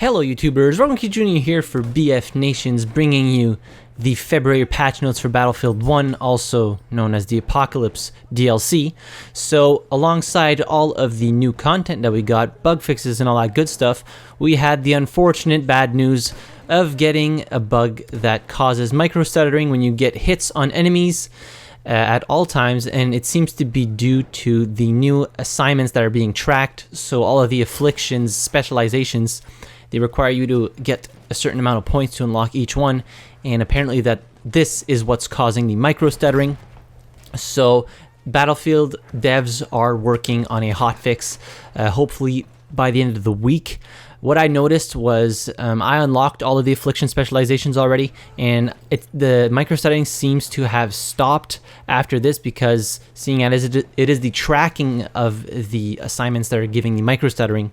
Hello YouTubers, Roman Jr. here for BFNations, bringing you the February patch notes for Battlefield 1, also known as the Apocalypse DLC. So alongside all of the new content that we got, bug fixes and all that good stuff, we had the unfortunate bad news of getting a bug that causes micro-stuttering when you get hits on enemies at all times, and it seems to be due to the new assignments that are being tracked. So all of the afflictions, specializations, they require you to get a certain amount of points to unlock each one, and apparently that this is what's causing the micro-stuttering. So Battlefield devs are working on a hotfix, hopefully by the end of the week. What I noticed was I unlocked all of the affliction specializations already, and the micro-stuttering seems to have stopped after this, because seeing as it is the tracking of the assignments that are giving the micro-stuttering.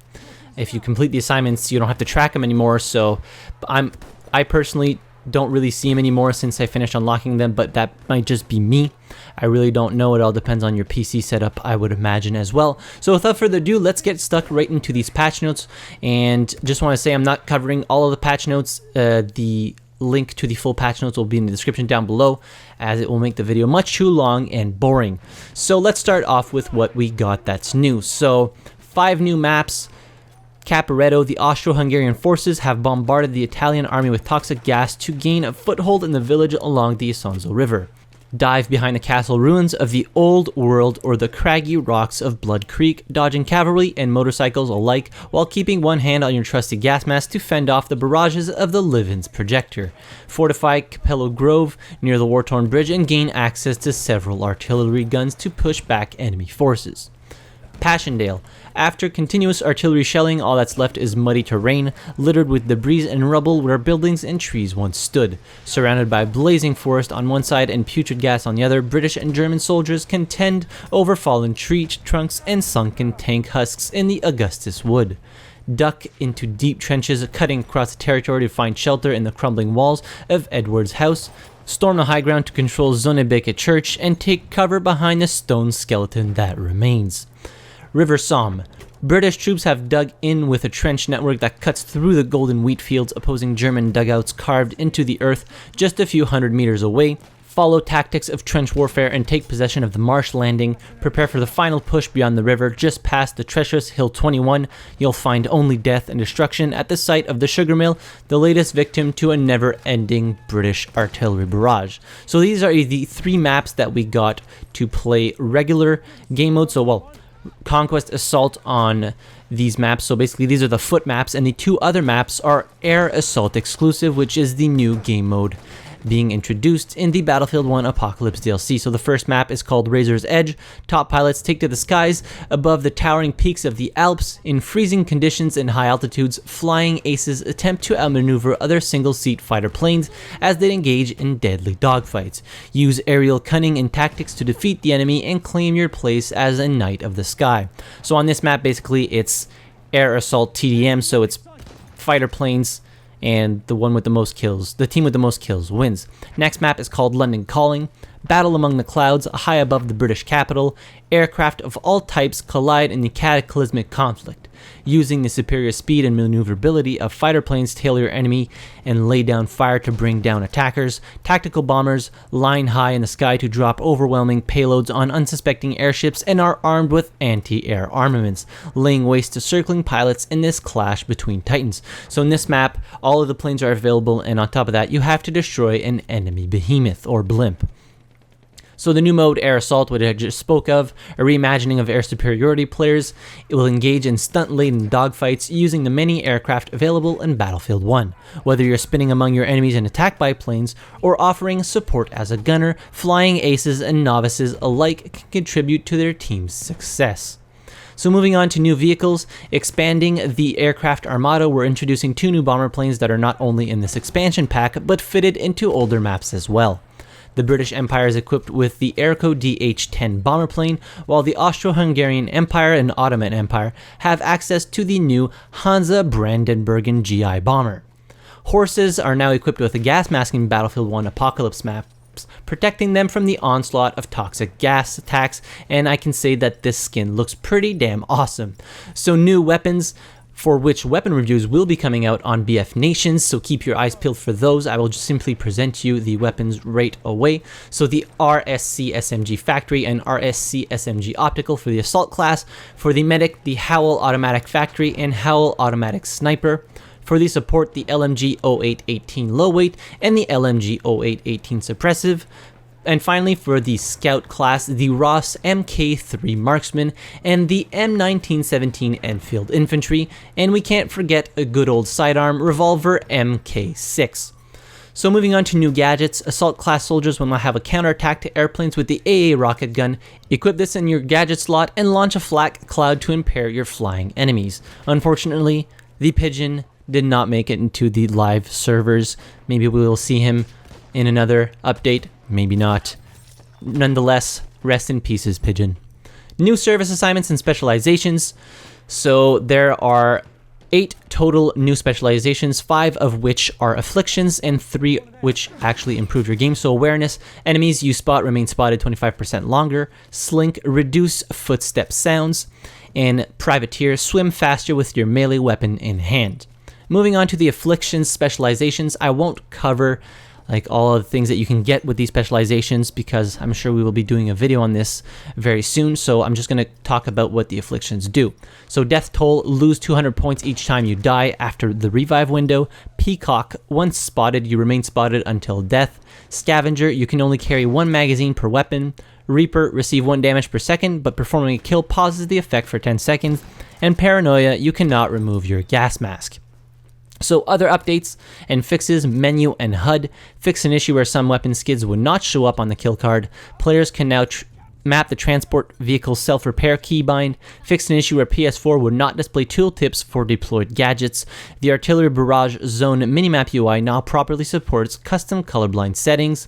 If you complete the assignments, you don't have to track them anymore. So I personally don't really see them anymore since I finished unlocking them, but that might just be me. I really don't know. It all depends on your PC setup, I would imagine, as well. So without further ado, let's get stuck right into these patch notes. And just want to say I'm not covering all of the patch notes. The link to the full patch notes will be in the description down below, as it will make the video much too long and boring. So let's start off with what we got that's new. So 5 new maps. Caporetto, the Austro-Hungarian forces have bombarded the Italian army with toxic gas to gain a foothold in the village along the Isonzo River. Dive behind the castle ruins of the Old World or the craggy rocks of Blood Creek, dodging cavalry and motorcycles alike while keeping one hand on your trusty gas mask to fend off the barrages of the Livens projector. Fortify Capello Grove near the war-torn bridge and gain access to several artillery guns to push back enemy forces. Passchendaele. After continuous artillery shelling, all that's left is muddy terrain, littered with debris and rubble where buildings and trees once stood. Surrounded by blazing forest on one side and putrid gas on the other, British and German soldiers contend over fallen tree trunks and sunken tank husks in the Augustus Wood. Duck into deep trenches, cutting across the territory to find shelter in the crumbling walls of Edward's house. Storm the high ground to control Zonnebeke Church and take cover behind the stone skeleton that remains. River Somme. British troops have dug in with a trench network that cuts through the golden wheat fields, opposing German dugouts carved into the earth just a few hundred meters away. Follow tactics of trench warfare and take possession of the marsh landing. Prepare for the final push beyond the river. Just past the treacherous Hill 21, you'll find only death and destruction at the site of the sugar mill, the latest victim to a never-ending British artillery barrage. So these are the 3 maps that we got to play regular game mode. So, well, Conquest Assault on these maps. So basically these are the foot maps, and the 2 other maps are Air Assault exclusive, which is the new game mode being introduced in the Battlefield 1 Apocalypse DLC. So the first map is called Razor's Edge. Top pilots take to the skies above the towering peaks of the Alps. In freezing conditions and high altitudes, flying aces attempt to outmaneuver other single-seat fighter planes as they engage in deadly dogfights. Use aerial cunning and tactics to defeat the enemy and claim your place as a Knight of the Sky. So on this map, basically, it's Air Assault TDM, so it's fighter planes, and the one with the most kills, the team with the most kills, wins. Next map is called London Calling. Battle among the clouds, high above the British capital. Aircraft of all types collide in the cataclysmic conflict. Using the superior speed and maneuverability of fighter planes, tail your enemy and lay down fire to bring down attackers. Tactical bombers line high in the sky to drop overwhelming payloads on unsuspecting airships and are armed with anti-air armaments, laying waste to circling pilots in this clash between titans. So in this map, all of the planes are available, and on top of that, you have to destroy an enemy behemoth or blimp. So the new mode, Air Assault, which I just spoke of, a reimagining of air superiority players. It will engage in stunt-laden dogfights using the many aircraft available in Battlefield 1. Whether you're spinning among your enemies and attacked by planes, or offering support as a gunner, flying aces and novices alike can contribute to their team's success. So moving on to new vehicles, expanding the aircraft armada, we're introducing 2 new bomber planes that are not only in this expansion pack, but fitted into older maps as well. The British Empire is equipped with the Airco DH-10 bomber plane, while the Austro-Hungarian Empire and Ottoman Empire have access to the new Hansa Brandenburgen GI bomber. Horses are now equipped with a gas mask in Battlefield 1 Apocalypse maps, protecting them from the onslaught of toxic gas attacks, and I can say that this skin looks pretty damn awesome. So new weapons. for which weapon reviews will be coming out on BFNations, so keep your eyes peeled for those. I will just simply present you the weapons right away. So the RSC SMG Factory and RSC SMG Optical for the Assault class. For the Medic, the Howl Automatic Factory and Howl Automatic Sniper. For the Support, the LMG 0818 Low Weight and the LMG 0818 Suppressive. And finally, for the Scout class, the Ross MK3 Marksman and the M1917 Enfield Infantry, and we can't forget a good old sidearm revolver MK6. So moving on to new gadgets, Assault class soldiers will now have a counterattack to airplanes with the AA rocket gun. Equip this in your gadget slot and launch a flak cloud to impair your flying enemies. Unfortunately, the Pigeon did not make it into the live servers. Maybe we will see him in another update. Maybe not. Nonetheless, rest in pieces, Pigeon. New service assignments and specializations. So there are 8 total new specializations, 5 of which are afflictions and 3 which actually improve your game. So awareness, enemies you spot remain spotted 25% longer. Slink, reduce footstep sounds. And privateer, swim faster with your melee weapon in hand. Moving on to the afflictions specializations, I won't cover like all of the things that you can get with these specializations because I'm sure we will be doing a video on this very soon, so I'm just going to talk about what the afflictions do. So Death Toll, lose 200 points each time you die after the revive window. Peacock, once spotted, you remain spotted until death. Scavenger, you can only carry 1 magazine per weapon. Reaper, receive 1 damage per second, but performing a kill pauses the effect for 10 seconds. And Paranoia, you cannot remove your gas mask. So other updates and fixes, menu and HUD. Fix an issue where some weapon skids would not show up on the kill card. Players can now map the transport vehicle self-repair keybind. Fix an issue where PS4 would not display tooltips for deployed gadgets. The Artillery Barrage Zone minimap UI now properly supports custom colorblind settings.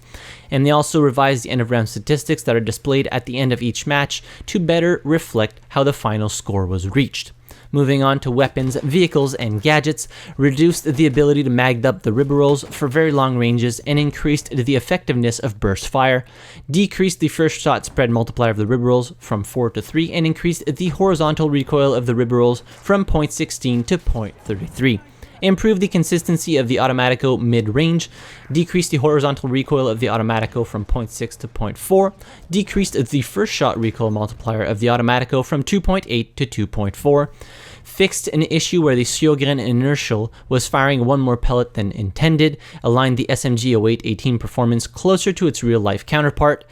And they also revised the end of round statistics that are displayed at the end of each match to better reflect how the final score was reached. Moving on to weapons, vehicles, and gadgets, reduced the ability to mag up the ribberolls for very long ranges and increased the effectiveness of burst fire, decreased the first shot spread multiplier of the ribberolls from 4 to 3, and increased the horizontal recoil of the ribberolls from 0.16 to 0.33. Improve the consistency of the Automatico mid-range, decreased the horizontal recoil of the Automatico from 0.6 to 0.4, decreased the first shot recoil multiplier of the Automatico from 2.8 to 2.4, fixed an issue where the Sjogren Inertial was firing 1 more pellet than intended, aligned the SMG 0818 performance closer to its real-life counterpart,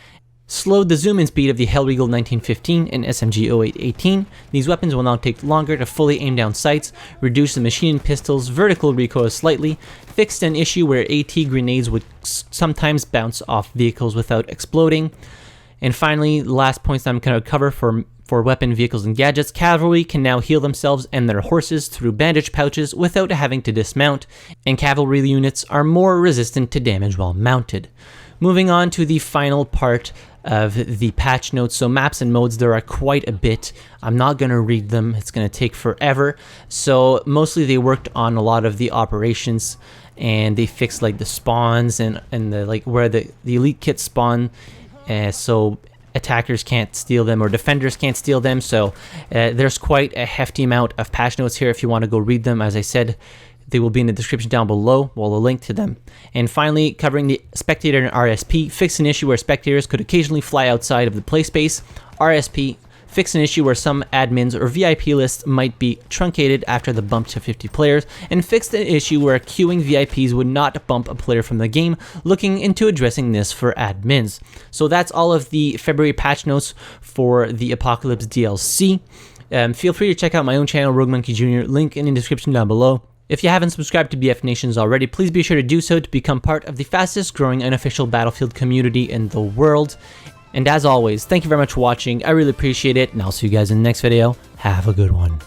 slowed the zoom-in speed of the Hellriegel 1915 and SMG 0818. These weapons will now take longer to fully aim down sights, reduce the machine pistol's vertical recoil slightly, fixed an issue where AT grenades would sometimes bounce off vehicles without exploding. And finally, the last points that I'm going to cover for weapon, vehicles, and gadgets, cavalry can now heal themselves and their horses through bandage pouches without having to dismount, and cavalry units are more resistant to damage while mounted. Moving on to the final part of the patch notes. So maps and modes, there are quite a bit. I'm not going to read them. It's going to take forever. So mostly they worked on a lot of the operations and they fixed like the spawns and the like where the elite kits spawn. So attackers can't steal them or defenders can't steal them. So there's quite a hefty amount of patch notes here if you want to go read them. As I said, they will be in the description down below, we'll link to them. And finally, covering the Spectator and RSP, fix an issue where spectators could occasionally fly outside of the play space. RSP, fix an issue where some admins or VIP lists might be truncated after the bump to 50 players, and fix an issue where queuing VIPs would not bump a player from the game, looking into addressing this for admins. So that's all of the February patch notes for the Apocalypse DLC. Feel free to check out my own channel, Rogue Monkey Jr., link in the description down below. If you haven't subscribed to BFNations already, please be sure to do so to become part of the fastest growing unofficial Battlefield community in the world. And as always, thank you very much for watching. I really appreciate it, and I'll see you guys in the next video. Have a good one.